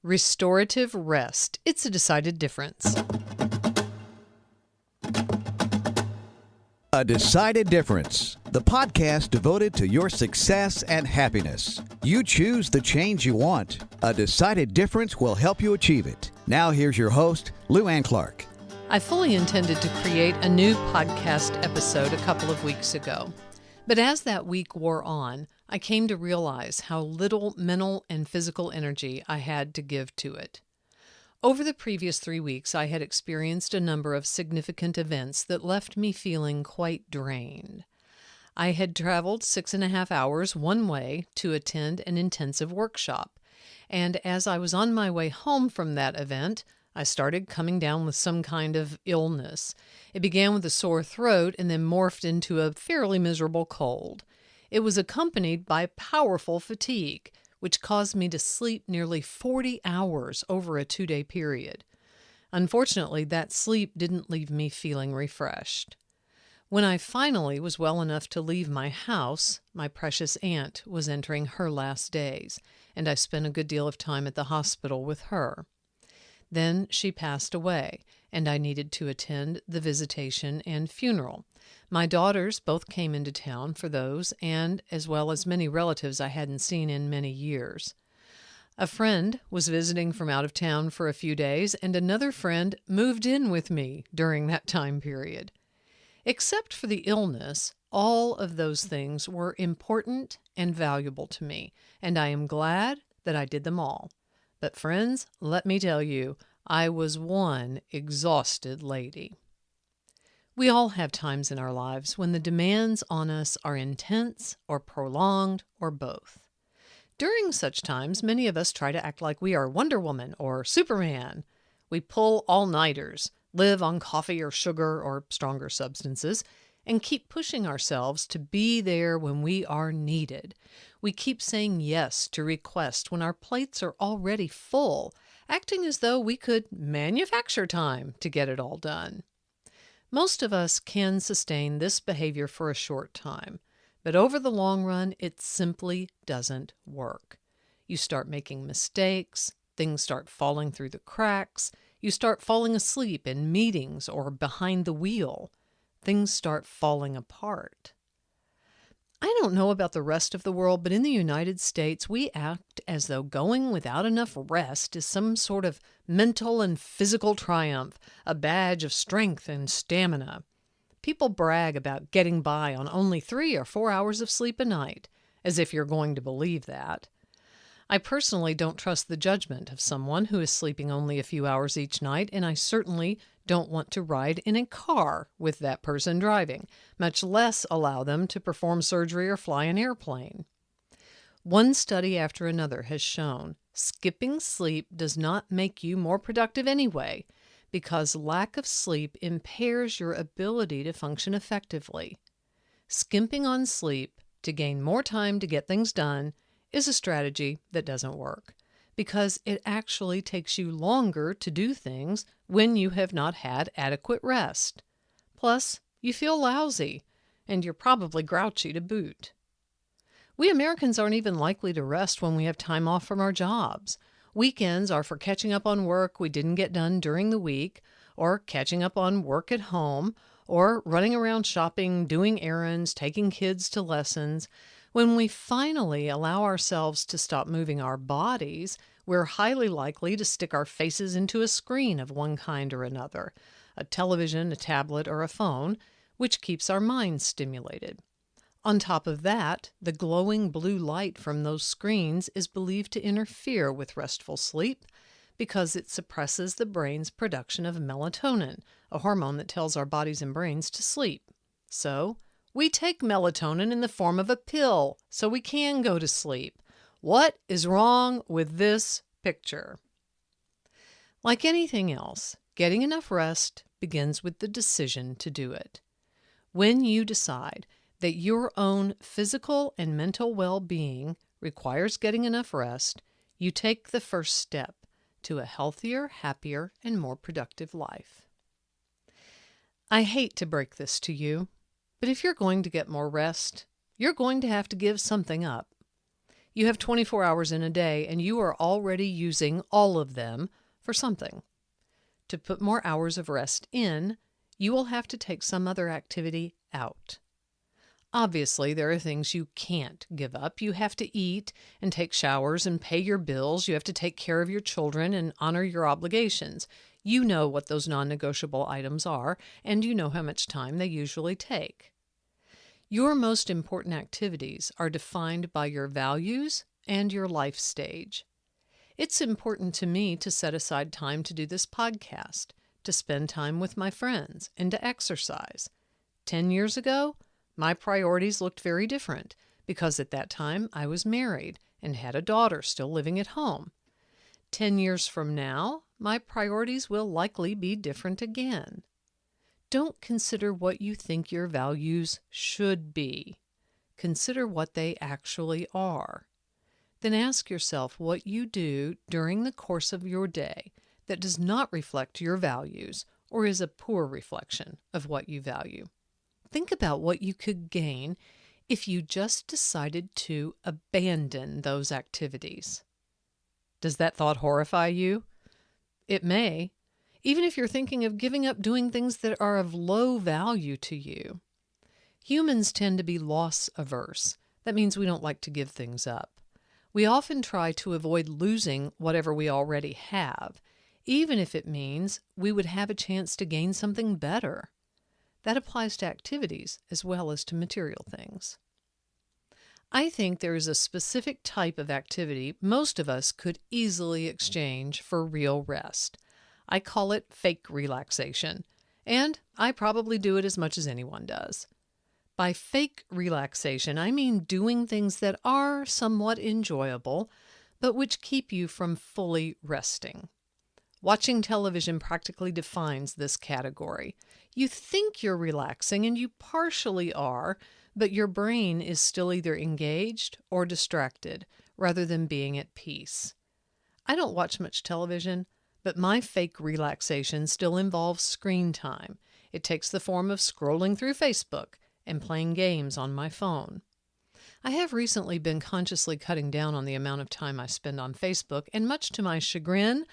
Restorative rest. It's a decided difference. A Decided Difference, the podcast devoted to your success and happiness. You choose the change you want. A Decided Difference will help you achieve it. Now here's your host, Lou Ann Clark. I fully intended to create a new podcast episode a couple of weeks ago. But as that week wore on, I came to realize how little mental and physical energy I had to give to it. Over the previous 3 weeks, I had experienced a number of significant events that left me feeling quite drained. I had traveled 6.5 hours one way to attend an intensive workshop, and as I was on my way home from that event, I started coming down with some kind of illness. It began with a sore throat and then morphed into a fairly miserable cold. It was accompanied by powerful fatigue, which caused me to sleep nearly 40 hours over a 2-day period. Unfortunately, that sleep didn't leave me feeling refreshed. When I finally was well enough to leave my house, my precious aunt was entering her last days, and I spent a good deal of time at the hospital with her. Then she passed away, and I needed to attend the visitation and funeral. My daughters both came into town for those, and as well as many relatives I hadn't seen in many years. A friend was visiting from out of town for a few days, and another friend moved in with me during that time period. Except for the illness, all of those things were important and valuable to me, and I am glad that I did them all. But friends, let me tell you, I was one exhausted lady. We all have times in our lives when the demands on us are intense or prolonged or both. During such times, many of us try to act like we are Wonder Woman or Superman. We pull all-nighters, live on coffee or sugar or stronger substances, and keep pushing ourselves to be there when we are needed. We keep saying yes to requests when our plates are already full, acting as though we could manufacture time to get it all done. Most of us can sustain this behavior for a short time, but over the long run, it simply doesn't work. You start making mistakes, things start falling through the cracks, you start falling asleep in meetings or behind the wheel. Things start falling apart. I don't know about the rest of the world, but in the United States, we act as though going without enough rest is some sort of mental and physical triumph, a badge of strength and stamina. People brag about getting by on only 3 or 4 hours of sleep a night, as if you're going to believe that. I personally don't trust the judgment of someone who is sleeping only a few hours each night, and I certainly don't want to ride in a car with that person driving, much less allow them to perform surgery or fly an airplane. One study after another has shown skipping sleep does not make you more productive anyway, because lack of sleep impairs your ability to function effectively. Skimping on sleep to gain more time to get things done is a strategy that doesn't work, because it actually takes you longer to do things when you have not had adequate rest. Plus, you feel lousy, and you're probably grouchy to boot. We Americans aren't even likely to rest when we have time off from our jobs. Weekends are for catching up on work we didn't get done during the week, or catching up on work at home, or running around shopping, doing errands, taking kids to lessons. When we finally allow ourselves to stop moving our bodies, we're highly likely to stick our faces into a screen of one kind or another, a television, a tablet, or a phone, which keeps our minds stimulated. On top of that, the glowing blue light from those screens is believed to interfere with restful sleep because it suppresses the brain's production of melatonin, a hormone that tells our bodies and brains to sleep. So, we take melatonin in the form of a pill so we can go to sleep. What is wrong with this picture? Like anything else, getting enough rest begins with the decision to do it. When you decide that your own physical and mental well-being requires getting enough rest, you take the first step to a healthier, happier, and more productive life. I hate to break this to you, but if you're going to get more rest, you're going to have to give something up. You have 24 hours in a day, and you are already using all of them for something. To put more hours of rest in, you will have to take some other activity out. Obviously, there are things you can't give up. You have to eat and take showers and pay your bills. You have to take care of your children and honor your obligations. You know what those non-negotiable items are, and you know how much time they usually take. Your most important activities are defined by your values and your life stage. It's important to me to set aside time to do this podcast, to spend time with my friends, and to exercise. 10 years ago, my priorities looked very different because at that time I was married and had a daughter still living at home. 10 years from now, my priorities will likely be different again. Don't consider what you think your values should be. Consider what they actually are. Then ask yourself what you do during the course of your day that does not reflect your values or is a poor reflection of what you value. Think about what you could gain if you just decided to abandon those activities. Does that thought horrify you? It may, even if you're thinking of giving up doing things that are of low value to you. Humans tend to be loss averse. That means we don't like to give things up. We often try to avoid losing whatever we already have, even if it means we would have a chance to gain something better. That applies to activities as well as to material things. I think there is a specific type of activity most of us could easily exchange for real rest. I call it fake relaxation, and I probably do it as much as anyone does. By fake relaxation, I mean doing things that are somewhat enjoyable, but which keep you from fully resting. Watching television practically defines this category. You think you're relaxing, and you partially are, but your brain is still either engaged or distracted, rather than being at peace. I don't watch much television, but my fake relaxation still involves screen time. It takes the form of scrolling through Facebook and playing games on my phone. I have recently been consciously cutting down on the amount of time I spend on Facebook, and much to my chagrin,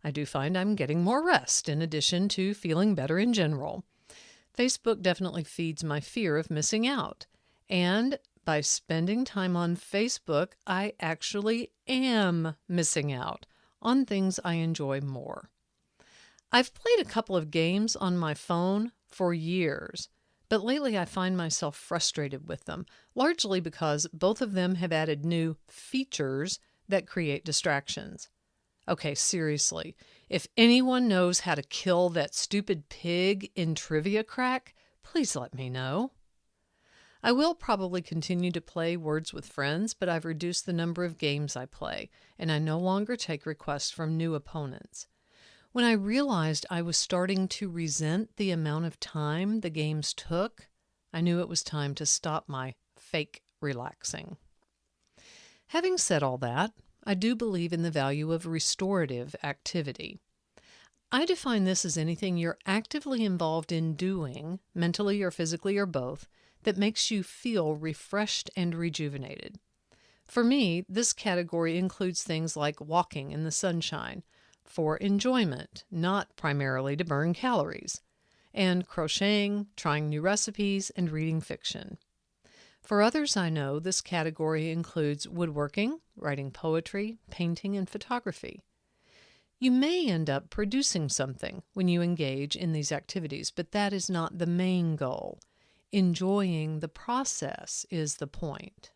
I do find I'm getting more rest in addition to feeling better in general. Facebook definitely feeds my fear of missing out. And by spending time on Facebook, I actually am missing out on things I enjoy more. I've played a couple of games on my phone for years, but lately I find myself frustrated with them, largely because both of them have added new features that create distractions. Okay, seriously, if anyone knows how to kill that stupid pig in Trivia Crack, please let me know. I will probably continue to play Words with Friends, but I've reduced the number of games I play, and I no longer take requests from new opponents. When I realized I was starting to resent the amount of time the games took, I knew it was time to stop my fake relaxing. Having said all that, I do believe in the value of restorative activity. I define this as anything you're actively involved in doing, mentally or physically or both, that makes you feel refreshed and rejuvenated. For me, this category includes things like walking in the sunshine, for enjoyment, not primarily to burn calories, and crocheting, trying new recipes, and reading fiction. For others I know, this category includes woodworking, writing poetry, painting, and photography. You may end up producing something when you engage in these activities, but that is not the main goal. Enjoying the process is the point.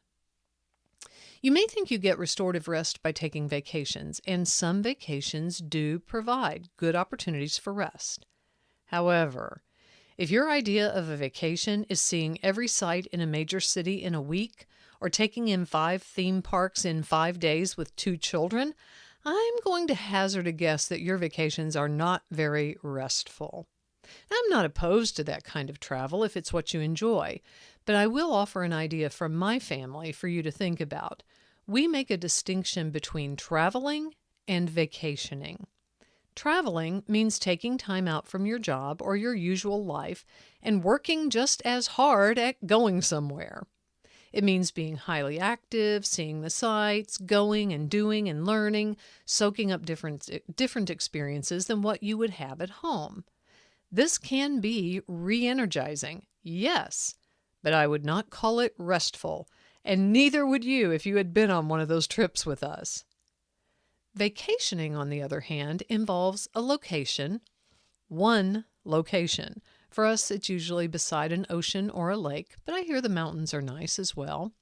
You may think you get restorative rest by taking vacations, and some vacations do provide good opportunities for rest. However, if your idea of a vacation is seeing every site in a major city in a week, or taking in 5 theme parks in 5 days with 2 children, I'm going to hazard a guess that your vacations are not very restful. I'm not opposed to that kind of travel if it's what you enjoy, but I will offer an idea from my family for you to think about. We make a distinction between traveling and vacationing. Traveling means taking time out from your job or your usual life and working just as hard at going somewhere. It means being highly active, seeing the sights, going and doing and learning, soaking up different experiences than what you would have at home. This can be re-energizing, yes, but I would not call it restful, and neither would you if you had been on one of those trips with us. Vacationing, on the other hand, involves a location, one location. For us, it's usually beside an ocean or a lake, but I hear the mountains are nice as well.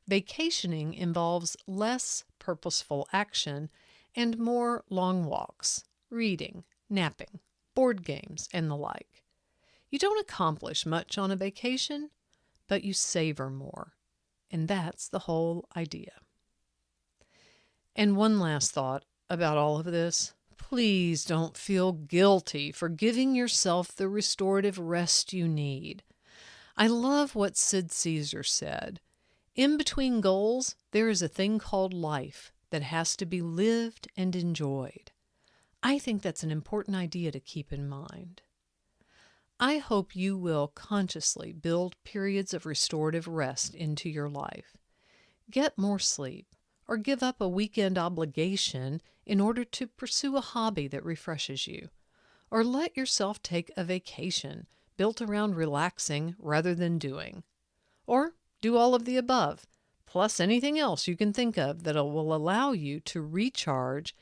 Vacationing involves less purposeful action and more long walks, reading, napping, board games, and the like. You don't accomplish much on a vacation, but you savor more. And that's the whole idea. And one last thought about all of this. Please don't feel guilty for giving yourself the restorative rest you need. I love what Sid Caesar said. In between goals, there is a thing called life that has to be lived and enjoyed. I think that's an important idea to keep in mind. I hope you will consciously build periods of restorative rest into your life. Get more sleep, or give up a weekend obligation in order to pursue a hobby that refreshes you. Or let yourself take a vacation built around relaxing rather than doing. Or do all of the above, plus anything else you can think of that will allow you to recharge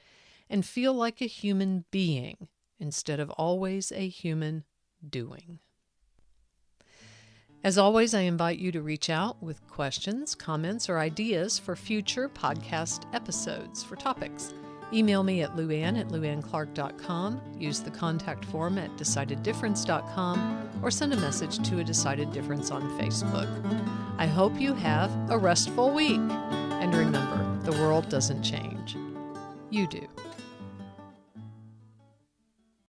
and feel like a human being instead of always a human doing. As always, I invite you to reach out with questions, comments, or ideas for future podcast episodes for topics. Email me at luann@luannclark.com, use the contact form at decideddifference.com, or send a message to A Decided Difference on Facebook. I hope you have a restful week. And remember, the world doesn't change. You do.